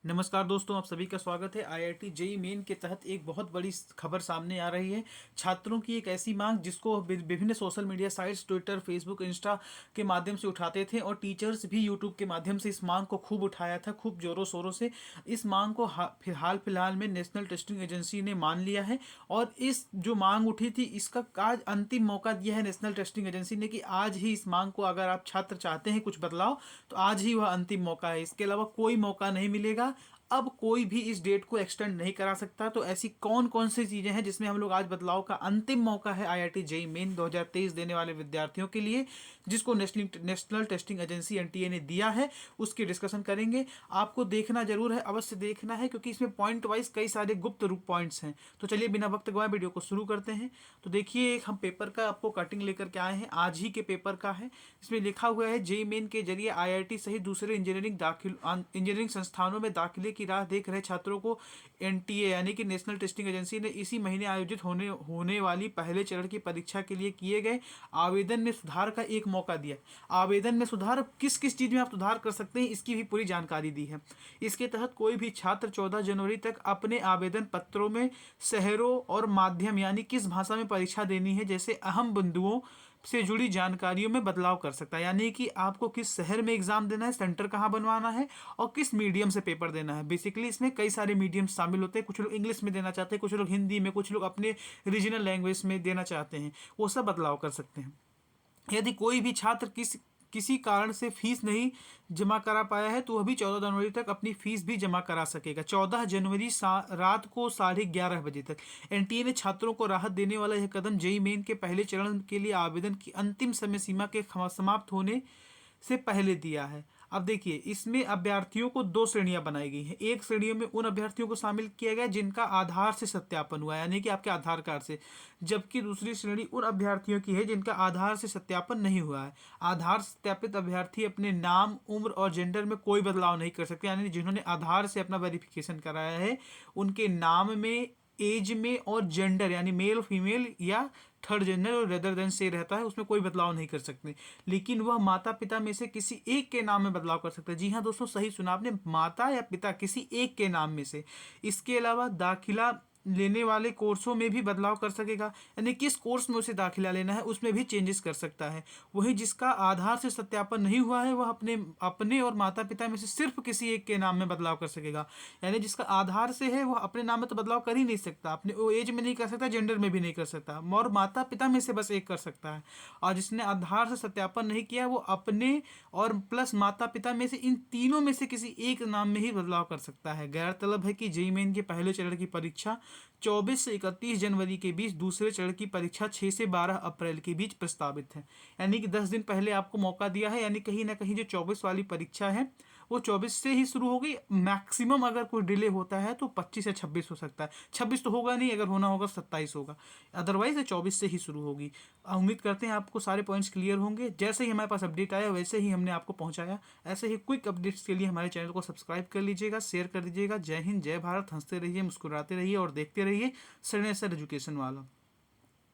नमस्कार दोस्तों, आप सभी का स्वागत है। आईआईटी जेईई मेन के तहत एक बहुत बड़ी खबर सामने आ रही है। छात्रों की एक ऐसी मांग जिसको विभिन्न social media sites Twitter, Facebook, Insta के माध्यम से उठाते थे और टीचर्स भी यूट्यूब के माध्यम से इस मांग को खूब उठाया था, खूब जोरों शोरों से। इस मांग को हाल फिलहाल में नेशनल टेस्टिंग एजेंसी ने मान लिया है और इस जो मांग उठी थी इसका आज अंतिम मौका दिया है नेशनल टेस्टिंग एजेंसी ने कि आज ही इस मांग को, अगर आप छात्र चाहते हैं कुछ बदलाव, तो आज ही वह अंतिम मौका है। इसके अलावा कोई मौका नहीं मिलेगा। अब कोई भी इस डेट को एक्सटेंड नहीं करा सकता। तो ऐसी कौन कौन सी चीजें हैं जिसमें हम लोग आज बदलाव का अंतिम मौका है आईआईटी जेईई मेन 2023 देने वाले विद्यार्थियों के लिए, जिसको नेशनल टेस्टिंग एजेंसी एनटीए ने दिया है, उसकी डिस्कशन करेंगे। आपको देखना जरूर है, अवश्य देखना है, क्योंकि इसमें पॉइंट वाइज कई सारे गुप्त रूप पॉइंट्स हैं। तो चलिए बिना वक्त गवाए वीडियो को शुरू करते हैं। तो देखिए, एक हम पेपर का आपको कटिंग लेकर के आए हैं, आज ही के पेपर का है। इसमें लिखा हुआ है, जेईई मेन के जरिए आईआईटी सहित दूसरे इंजीनियरिंग संस्थानों में दाखिले की राह देख रहे छात्रों को एनटीए यानी कि नेशनल टेस्टिंग एजेंसी ने इसी महीने आयोजित होने वाली पहले चरण की परीक्षा के लिए किए गए आवेदन में सुधार का एक मौका दिया। आवेदन में सुधार, किस किस चीज में आप सुधार कर सकते हैं, इसकी भी पूरी जानकारी दी है। इसके तहत कोई भी छात्र 14 जनवरी तक अपने आवेदन पत्रों में शहरों और माध्यम यानी किस भाषा में परीक्षा देनी है जैसे अहम बिंदुओं से जुड़ी जानकारियों में बदलाव कर सकता है। यानी कि आपको किस शहर में एग्जाम देना है, सेंटर कहाँ बनवाना है और किस मीडियम से पेपर देना है। बेसिकली इसमें कई सारे मीडियम शामिल होते हैं। कुछ लोग इंग्लिश में देना चाहते हैं, कुछ लोग हिंदी में, कुछ लोग अपने रीजनल लैंग्वेज में देना चाहते हैं। वो सब बदलाव कर सकते हैं। यदि कोई भी छात्र किसी कारण से फीस नहीं जमा करा पाया है तो वह भी 14 जनवरी तक अपनी फीस भी जमा करा सकेगा। 14 जनवरी रात को 11:30 बजे तक। एनटीए ने छात्रों को राहत देने वाला यह कदम जेईई मेन के पहले चरण के लिए आवेदन की अंतिम समय सीमा के समाप्त होने से पहले दिया है। अब देखिए, इसमें अभ्यर्थियों को दो श्रेणियां बनाई गई हैं। एक श्रेणियों में उन अभ्यर्थियों को शामिल किया गया जिनका आधार से सत्यापन हुआ है, यानी कि आपके आधार कार्ड से। जबकि दूसरी श्रेणी उन अभ्यर्थियों की है जिनका आधार से सत्यापन नहीं हुआ है। आधार सत्यापित अभ्यर्थी अपने नाम, उम्र और जेंडर में कोई बदलाव नहीं कर सकते। यानी जिन्होंने आधार से अपना वेरिफिकेशन कराया है, उनके नाम में, एज में और जेंडर यानी मेल, फीमेल या थर्ड जेंडर और रेदर देन से रहता है, उसमें कोई बदलाव नहीं कर सकते। लेकिन वह माता पिता में से किसी एक के नाम में बदलाव कर सकता है। जी हाँ दोस्तों, सही सुना आपने, माता या पिता किसी एक के नाम में से। इसके अलावा दाखिला लेने वाले कोर्सों में भी बदलाव कर सकेगा, यानी किस कोर्स में उसे दाखिला लेना है उसमें भी चेंजेस कर सकता है। वही जिसका आधार से सत्यापन नहीं हुआ है वह अपने अपने और माता पिता में से सिर्फ किसी एक के नाम में बदलाव कर सकेगा। यानी जिसका आधार से है वह अपने नाम में तो बदलाव कर ही नहीं सकता, अपने एज में नहीं कर सकता, जेंडर में भी नहीं कर सकता, और माता पिता में से बस एक कर सकता है। और जिसने आधार से सत्यापन नहीं किया वो अपने और प्लस माता पिता में से इन तीनों में से किसी एक नाम में ही बदलाव कर सकता है। गैरतलब है कि जेईई मेन के पहले चरण की परीक्षा 24 से 31 जनवरी के बीच, दूसरे चरण की परीक्षा 6 से 12 अप्रैल के बीच प्रस्तावित है। यानी कि 10 दिन पहले आपको मौका दिया है। यानी कहीं ना कहीं जो 24 वाली परीक्षा है वो 24 से ही शुरू होगी। मैक्सिमम अगर कोई डिले होता है तो 25 या 26 हो सकता है। 26 तो होगा नहीं, अगर होना होगा 27 होगा, अदरवाइज 24 से ही शुरू होगी। उम्मीद करते हैं आपको सारे पॉइंट्स क्लियर होंगे। जैसे ही हमारे पास अपडेट आया वैसे ही हमने आपको पहुंचाया। ऐसे ही क्विक अपडेट्स के लिए हमारे चैनल को सब्सक्राइब कर लीजिएगा, शेयर कर दीजिएगा। जय हिंद, जय भारत। हंसते रहिए, मुस्कुराते रहिए और देखते रहिए सर एजुकेशन वाला।